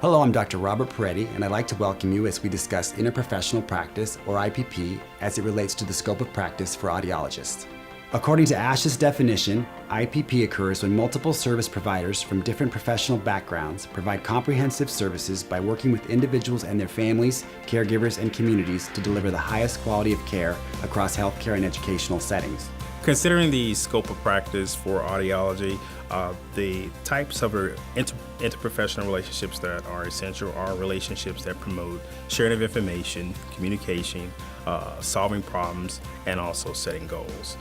Hello, I'm Dr. Robert Peretti, and I'd like to welcome you as we discuss interprofessional practice, or IPP, as it relates to the scope of practice for audiologists. According to ASHA's definition, IPP occurs when multiple service providers from different professional backgrounds provide comprehensive services by working with individuals and their families, caregivers, and communities to deliver the highest quality of care across healthcare and educational settings. Considering the scope of practice for audiology, the types of interprofessional relationships that are essential are relationships that promote sharing of information, communication, solving problems, and also setting goals.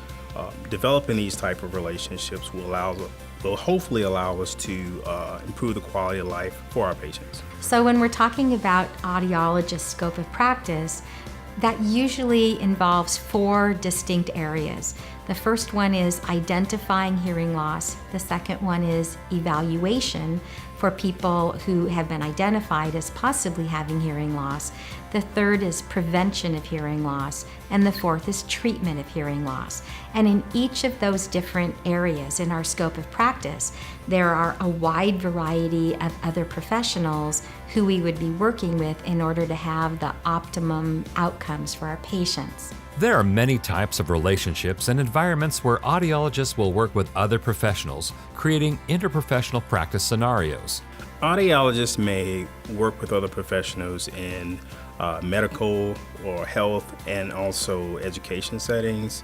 Developing these type of relationships will hopefully allow us to improve the quality of life for our patients. So when we're talking about audiologist scope of practice, that usually involves 4 distinct areas. The first one is identifying hearing loss. The second one is evaluation for people who have been identified as possibly having hearing loss. The third is prevention of hearing loss. And the fourth is treatment of hearing loss. And in each of those different areas in our scope of practice, there are a wide variety of other professionals who we would be working with in order to have the optimum outcomes for our patients. There are many types of relationships and environments where audiologists will work with other professionals, creating interprofessional practice scenarios. Audiologists may work with other professionals in medical or health and also education settings.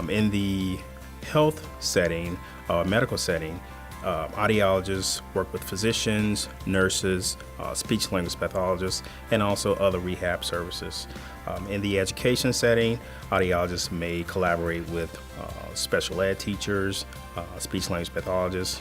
In the health setting, medical setting, audiologists work with physicians, nurses, speech-language pathologists, and also other rehab services. In the education setting, audiologists may collaborate with special ed teachers, speech-language pathologists,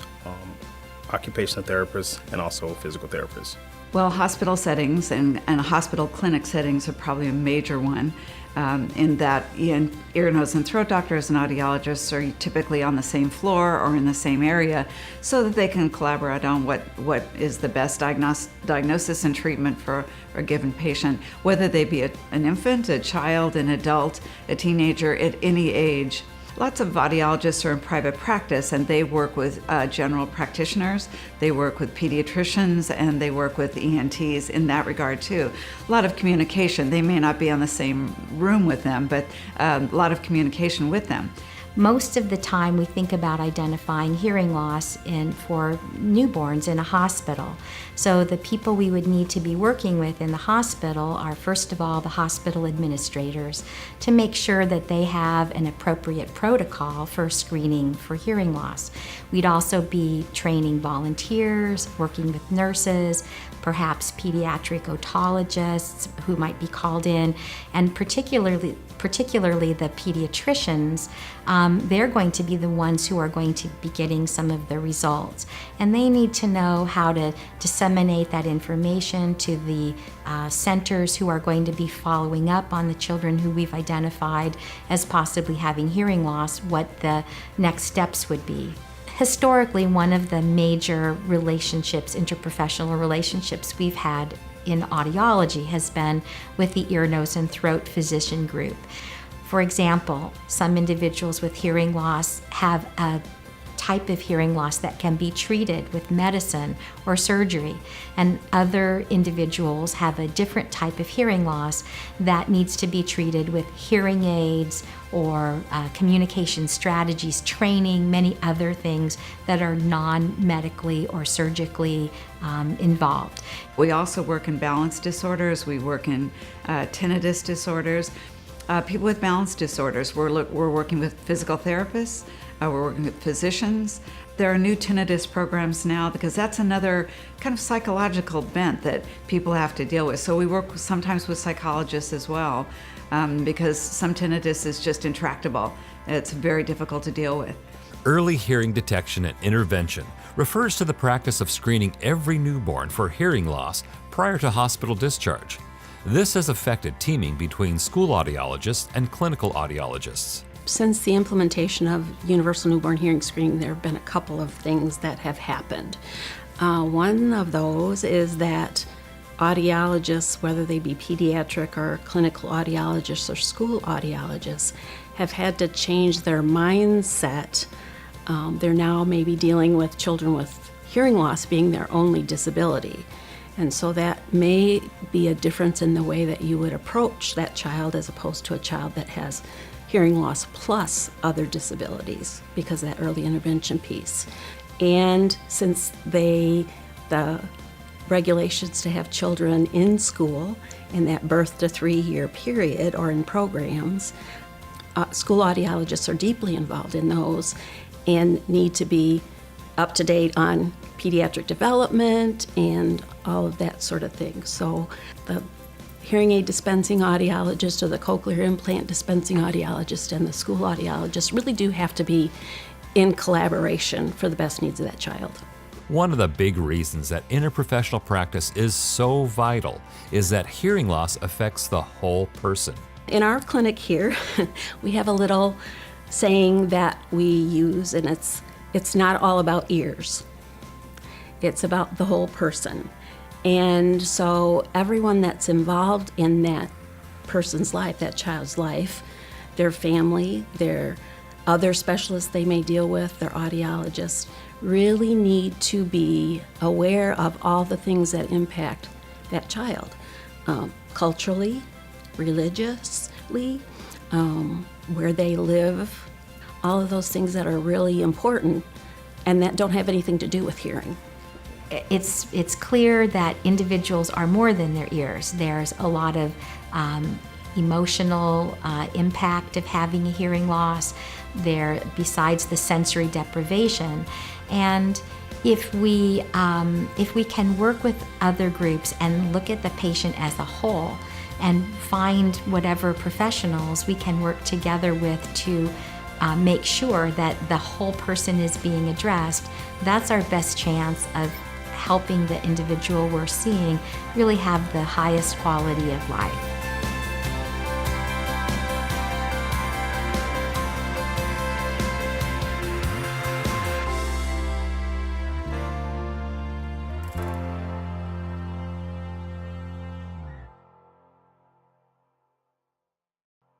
occupational therapists, and also physical therapists. Well, hospital settings and hospital clinic settings are probably a major one. In that ear, nose, and throat doctors and audiologists are typically on the same floor or in the same area so that they can collaborate on what is the best diagnosis and treatment for a given patient, whether they be an infant, a child, an adult, a teenager, at any age. Lots of audiologists are in private practice and they work with general practitioners, they work with pediatricians, and they work with ENTs in that regard too. A lot of communication. They may not be on the same room with them, but a lot of communication with them. Most of the time we think about identifying hearing loss for newborns in a hospital. So the people we would need to be working with in the hospital are, first of all, the hospital administrators to make sure that they have an appropriate protocol for screening for hearing loss. We'd also be training volunteers, working with nurses, perhaps pediatric otologists who might be called in, and particularly the pediatricians. They're going to be the ones who are going to be getting some of the results. And they need to know how to disseminate that information to the centers who are going to be following up on the children who we've identified as possibly having hearing loss, what the next steps would be. Historically, one of the major relationships, interprofessional relationships we've had in audiology has been with the ear, nose, and throat physician group. For example, some individuals with hearing loss have a type of hearing loss that can be treated with medicine or surgery, and other individuals have a different type of hearing loss that needs to be treated with hearing aids or communication strategies, training, many other things that are non-medically or surgically involved. We also work in balance disorders. We work in tinnitus disorders. People with balance disorders, we're working with physical therapists, we're working with physicians. There are new tinnitus programs now because that's another kind of psychological bent that people have to deal with. So we work sometimes with psychologists as well because some tinnitus is just intractable. It's very difficult to deal with. Early hearing detection and intervention refers to the practice of screening every newborn for hearing loss prior to hospital discharge. This has affected teaming between school audiologists and clinical audiologists. Since the implementation of universal newborn hearing screening, there have been a couple of things that have happened. One of those is that audiologists, whether they be pediatric or clinical audiologists or school audiologists, have had to change their mindset. They're now maybe dealing with children with hearing loss being their only disability. And so that may be a difference in the way that you would approach that child as opposed to a child that has hearing loss plus other disabilities, because of that early intervention piece. And since the regulations to have children in school in that birth to 3-year period or in programs, school audiologists are deeply involved in those and need to be up to date on pediatric development and all of that sort of thing. So the hearing aid dispensing audiologist or the cochlear implant dispensing audiologist and the school audiologist really do have to be in collaboration for the best needs of that child. One of the big reasons that interprofessional practice is so vital is that hearing loss affects the whole person. In our clinic here, we have a little saying that we use, and it's not all about ears. It's about the whole person. And so everyone that's involved in that person's life, that child's life, their family, their other specialists they may deal with, their audiologists, really need to be aware of all the things that impact that child, culturally, religiously, where they live, all of those things that are really important and that don't have anything to do with hearing. It's clear that individuals are more than their ears. There's a lot of emotional impact of having a hearing loss there besides the sensory deprivation. And if we can work with other groups and look at the patient as a whole and find whatever professionals we can work together with to make sure that the whole person is being addressed, that's our best chance of helping the individual we're seeing really have the highest quality of life.